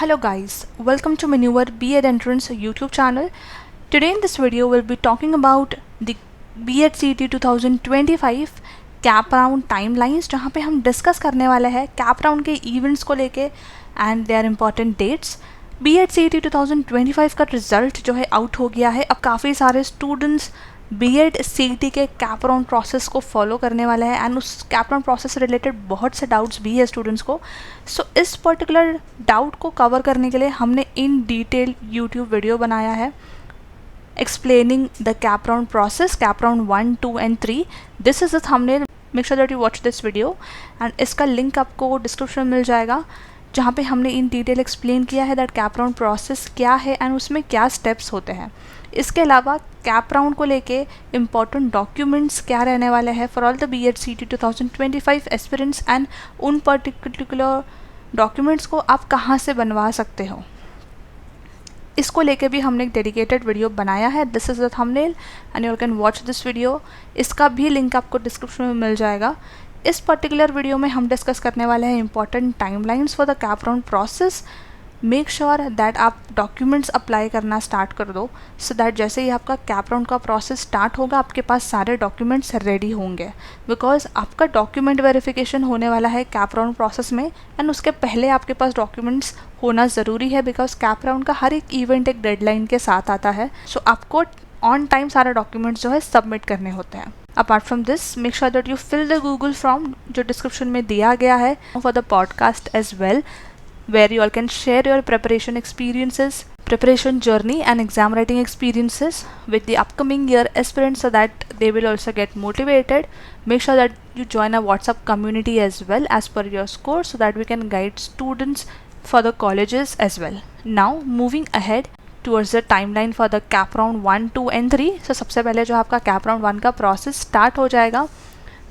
Hello guys, welcome to my newer B.Ed Entrance YouTube channel. Today in this video we'll be talking about the B.Ed CET 2025 cap round timelines, जहाँ पे हम discuss करने वाले हैं cap round के events को लेके and their important dates. B.Ed CET 2025 का रिजल्ट जो है आउट हो गया है। अब काफ़ी सारे स्टूडेंट्स B.Ed CET के कैप राउंड प्रोसेस को फॉलो करने वाले हैं एंड उस कैप राउंड प्रोसेस से रिलेटेड बहुत से डाउट्स भी है स्टूडेंट्स को। सो इस पर्टिकुलर डाउट को कवर करने के लिए हमने इन डिटेल यूट्यूब वीडियो बनाया है explaining the cap round process, cap round 1, 2 and 3। This is the thumbnail, make sure that you watch this video and इसका लिंक आपको डिस्क्रिप्शन में मिल जाएगा, जहाँ पे हमने इन डिटेल एक्सप्लेन किया है दैट कैप राउंड प्रोसेस क्या है एंड उसमें क्या स्टेप्स होते हैं। इसके अलावा कैप राउंड को लेके इम्पॉर्टेंट डॉक्यूमेंट्स क्या रहने वाले हैं for all the B.Ed CET 2025 aspirants and उन पर्टिकुलर डॉक्यूमेंट्स को आप कहाँ से बनवा सकते हो, इसको लेके भी हमने एक डेडिकेटेड वीडियो बनाया है। This is the thumbnail and you can watch this video. इसका भी लिंक आपको डिस्क्रिप्शन में मिल जाएगा। इस पर्टिकुलर वीडियो में हम डिस्कस करने वाले हैं important timelines for the cap round process. Make sure that आप डॉक्यूमेंट्स अप्लाई करना स्टार्ट कर दो सो दैट जैसे ही आपका कैप राउंड का प्रोसेस स्टार्ट होगा आपके पास सारे डॉक्यूमेंट्स रेडी होंगे, बिकॉज आपका डॉक्यूमेंट वेरिफिकेशन होने वाला है कैप राउंड प्रोसेस में एंड उसके पहले आपके पास डॉक्यूमेंट्स होना ज़रूरी है, बिकॉज कैप राउंड का हर एक इवेंट एक डेडलाइन के साथ आता है। सो आपको ऑन टाइम सारे डॉक्यूमेंट्स जो है सबमिट करने होते हैं। Apart from this, make sure that you fill the Google form जो डिस्क्रिप्शन में दिया गया है for the podcast as well, where you all can share your preparation experiences, preparation journey and exam writing experiences with the upcoming year aspirants so that they will also get motivated. Make sure that you join our WhatsApp community as well as per your score so that we can guide students for the colleges as well. Now moving ahead towards the timeline for the cap round 1, 2 and 3. So सबसे पहले जो आपका cap round 1 का process start हो जाएगा,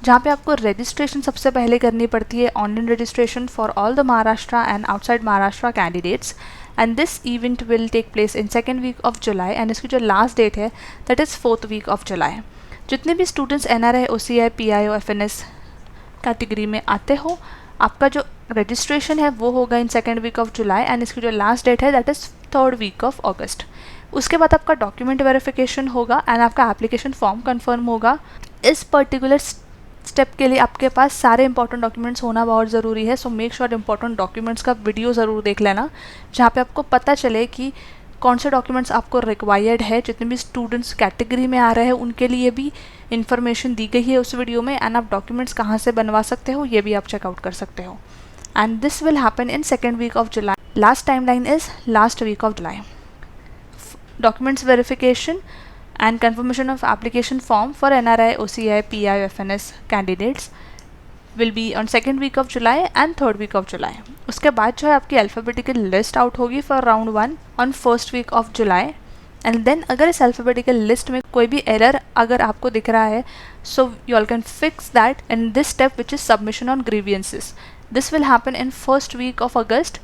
जहाँ पे आपको रजिस्ट्रेशन सबसे पहले करनी पड़ती है, online registration for all the Maharashtra and outside Maharashtra candidates and this event will take place in second week of July and इसकी जो लास्ट डेट है that is 4th week of July. जितने भी students NRI, OCI, PIO, FNS category में आते हो, आपका जो रजिस्ट्रेशन है वो होगा in second week of July and इसकी जो लास्ट डेट है that is 3rd week of अगस्त। उसके बाद आपका डॉक्यूमेंट वेरिफिकेशन होगा एंड आपका एप्लीकेशन फॉर्म कन्फर्म होगा। इस पर्टिकुलर स्टेप के लिए आपके पास सारे इंपॉर्टेंट डॉक्यूमेंट्स होना बहुत ज़रूरी है। So make sure important documents का वीडियो ज़रूर देख लेना, जहाँ पे आपको पता चले कि कौन से डॉक्यूमेंट्स आपको रिक्वायर्ड है। जितने भी स्टूडेंट्स कैटेगरी में आ रहे हैं उनके लिए भी इन्फॉर्मेशन दी गई है उस वीडियो में एंड आप डॉक्यूमेंट्स कहाँ से बनवा सकते हो ये भी आप चेकआउट कर सकते हो। And this will happen in second week of July. Last time line is last week of July. Documents verification and confirmation of application form for NRI, OCI, PI, FNS candidates will be on 2nd week of July and 3rd week of July. उसके बाद जो है आपकी alphabetical list out होगी for round 1 on 1st week of July and then अगर इस alphabetical list में कोई भी एरर अगर आपको दिख रहा है so you all can fix that in this step which is submission on grievances. This will happen in 1st week of August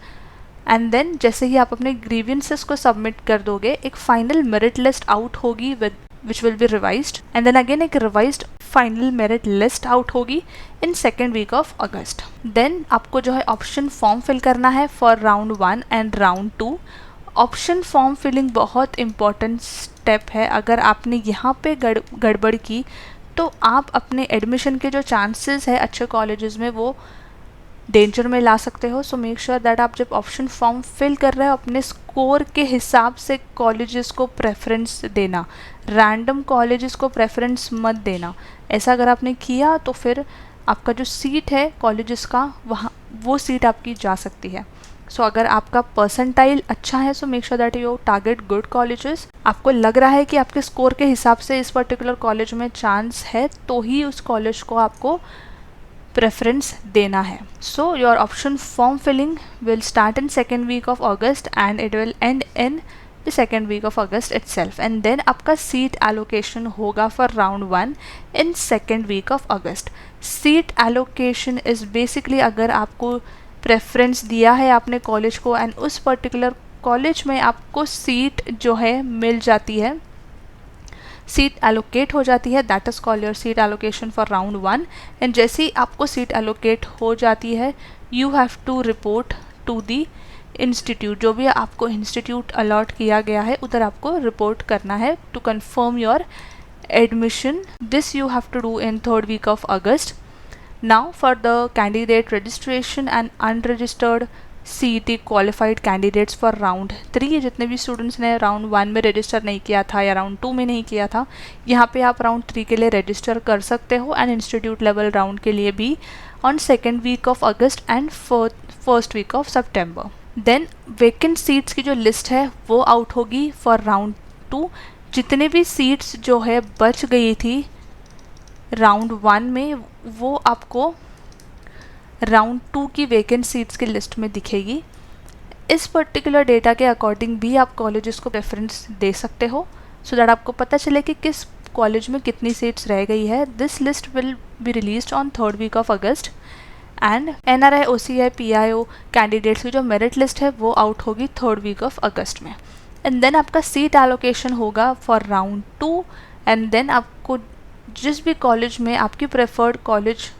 and then जैसे ही आप अपने ग्रीवियंसेस को सबमिट कर दोगे एक फाइनल मेरिट लिस्ट आउट होगी which will be revised and then again एक revised final merit list out होगी in 2nd week of August. Then आपको जो है ऑप्शन फॉर्म फिल करना है for round 1 and round 2। Option form filling बहुत important step है। अगर आपने यहाँ पे गड़बड़ की तो आप अपने एडमिशन के जो चांसेस है अच्छे कॉलेजेस में वो डेंजर में ला सकते हो। सो मेक श्योर दैट आप जब ऑप्शन फॉर्म फिल कर रहे हो अपने स्कोर के हिसाब से कॉलेजेस को प्रेफरेंस देना, रैंडम कॉलेजेस को प्रेफरेंस मत देना। ऐसा अगर आपने किया तो फिर आपका जो सीट है कॉलेजेस का वहाँ वो सीट आपकी जा सकती है। सो अगर आपका परसेंटाइल अच्छा है so make sure that you target good colleges. आपको लग रहा है कि आपके स्कोर के हिसाब से इस पर्टिकुलर कॉलेज में चांस है तो ही उस कॉलेज को आपको प्रेफरेंस देना है। So your option form filling will start in 2nd week of August and it will end in the 2nd week of August itself and then आपका सीट एलोकेशन होगा for round 1 in 2nd week of August। Seat allocation is basically अगर आपको preference दिया है आपने college को and उस particular college में आपको सीट जो है मिल जाती है, सीट एलोकेट हो जाती है, that is called your seat allocation for round 1 and जैसे ही आपको सीट एलोकेट हो जाती है you have to report to the institute, जो भी आपको इंस्टीट्यूट अलॉट किया गया है उधर आपको रिपोर्ट करना है to confirm your admission. This you have to do in 3rd week of August. Now for the candidate registration and unregistered CET qualified candidates for round 3, जितने भी स्टूडेंट्स ने राउंड 1 में रजिस्टर नहीं किया था या राउंड 2 में नहीं किया था, यहाँ पे आप राउंड 3 के लिए रजिस्टर कर सकते हो एंड इंस्टीट्यूट लेवल राउंड के लिए भी on 2nd week of August and 1st week of September. Then vacant seats की जो लिस्ट है वो आउट होगी फॉर राउंड 2. जितने भी सीट्स जो है बच गई थी राउंड 1 में वो आपको राउंड 2 की वेकेंट सीट्स की लिस्ट में दिखेगी. इस पर्टिकुलर डेटा के अकॉर्डिंग भी आप कॉलेजेस को प्रेफरेंस दे सकते हो सो दैट आपको पता चले कि किस कॉलेज में कितनी सीट्स रह गई है. This list will be released on 3rd week of August and NRI OCI PIO candidates की जो मेरिट लिस्ट है वो आउट होगी 3rd week of August में. एंड देन आपका सीट एलोकेशन होगा फॉर राउंड 2 एंड देन आपको जिस भी कॉलेज में आपकी प्रेफर्ड कॉलेज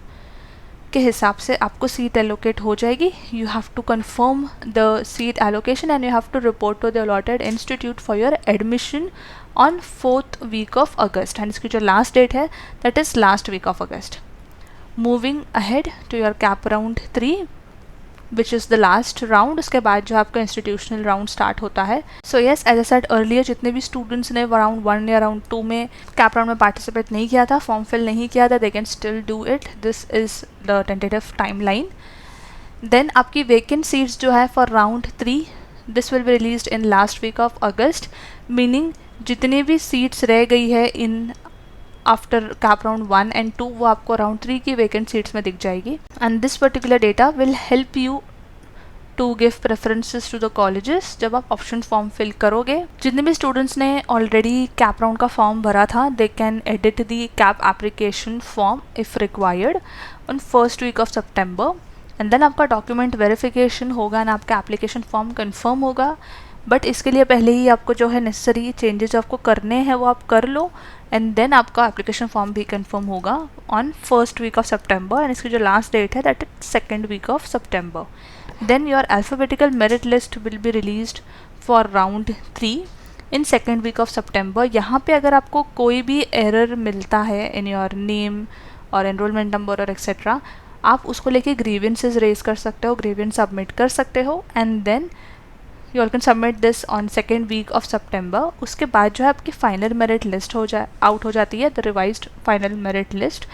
के हिसाब से आपको सीट एलोकेट हो जाएगी. You have to confirm the seat allocation and you have to report to the allotted institute for your admission on 4th week of August and इसकी जो लास्ट डेट है that is last week of August. Moving ahead to your CAP round 3 which is the last round. उसके बाद जो आपका institutional round start होता है. So yes, as I said earlier, जितने भी स्टूडेंट्स ने राउंड 1 या राउंड 2 में कैप राउंड में पार्टिसिपेट नहीं किया था, फॉर्म फिल नहीं किया था, they can still do it. This is the tentative time line. Then आपकी वेकेंट सीट्स जो है for round 3, this will be released in last week of August, meaning जितनी भी सीट्स रह गई है in after CAP round 1 and 2 वो आपको राउंड 3 की वेकेंट सीट्स में दिख जाएगी. And this particular data will help you to give preferences to the colleges जब आप ऑप्शन फॉर्म फिल करोगे. जितने भी स्टूडेंट्स ने ऑलरेडी कैप राउंड का फॉर्म भरा था, they can edit the CAP application form if required on 1st week of September. And then आपका डॉक्यूमेंट वेरिफिकेशन होगा एंड आपका एप्लीकेशन फॉर्म कंफर्म होगा. बट इसके लिए पहले ही आपको जो है नेसेसरी चेंजेस आपको करने हैं वो आप कर लो एंड देन आपका एप्लीकेशन फॉर्म भी कंफर्म होगा on 1st week of September and इसकी जो लास्ट डेट है that is 2nd week of September. Then your alphabetical merit list will be released for round 3 in 2nd week of September. यहाँ पे अगर आपको कोई भी एरर मिलता है in your name और enrollment number और etc, आप उसको लेके grievances raise कर सकते हो, grievance submit कर सकते हो and then you all can submit this on 2nd week of September. उसके बाद जो है आपकी फाइनल मेरिट लिस्ट आउट हो जाती है, the revised final merit list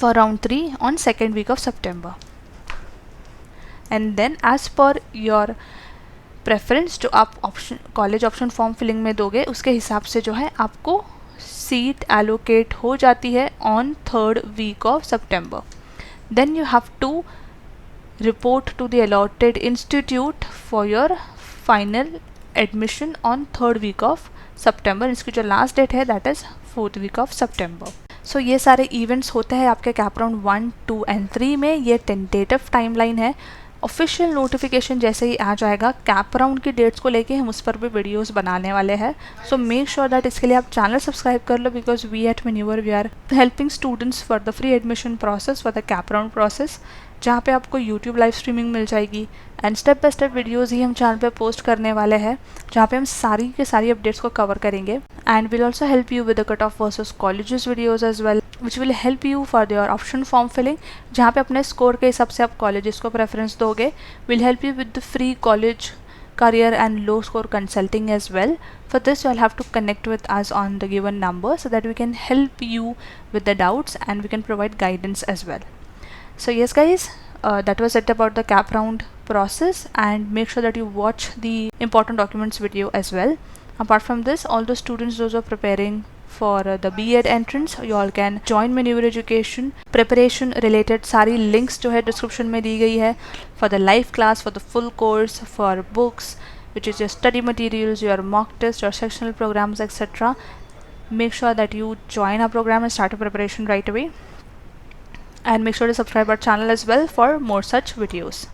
for round 3 on 2nd week of September. And then as per your preference जो आप option college option form filling में दोगे उसके हिसाब से जो है आपको सीट एलोकेट हो जाती है on 3rd week of September. Then you have to report to the allotted institute for your final admission on 3rd week of September. इसकी जो लास्ट डेट है that is 4th week of September. सो ये सारे events होते हैं आपके cap round 1, 2 and 3 में. ये टेंटेटिव टाइमलाइन है. ऑफिशियल नोटिफिकेशन जैसे ही आ जाएगा कैप राउंड की डेट्स को लेके हम उस पर भी वीडियोस बनाने वाले हैं. सो मेक श्योर दैट इसके लिए आप चैनल सब्सक्राइब कर लो because we at Maneuver we are helping students for the free admission process for the cap round process, जहाँ पे आपको YouTube लाइव स्ट्रीमिंग मिल जाएगी and step by step videos ही हम चैनल पे पोस्ट करने वाले हैं जहाँ पे हम सारी के सारी अपडेट्स को कवर करेंगे. And will also help you with the cut off versus colleges videos as well which will help you for your option form filling, जहाँ पे अपने स्कोर के हिसाब से आप कॉलेजेस को प्रेफरेंस दोगे. Will help you with the free college career and low score consulting as well. For this you'll have to connect with us on the given number so that we can help you with the doubts and we can provide guidance as well. So yes guys, that was it about the cap round process, and make sure that you watch the important documents video as well. Apart from this, all the students those are preparing for the B.Ed entrance, you all can join Maneuver Education. Preparation related सारी links जो है description में दी गई है for the live class, for the full course, for books, which is your study materials, your mock test, your sectional programs, etc. Make sure that you join our program and start your preparation right away. And make sure to subscribe our channel as well for more such videos.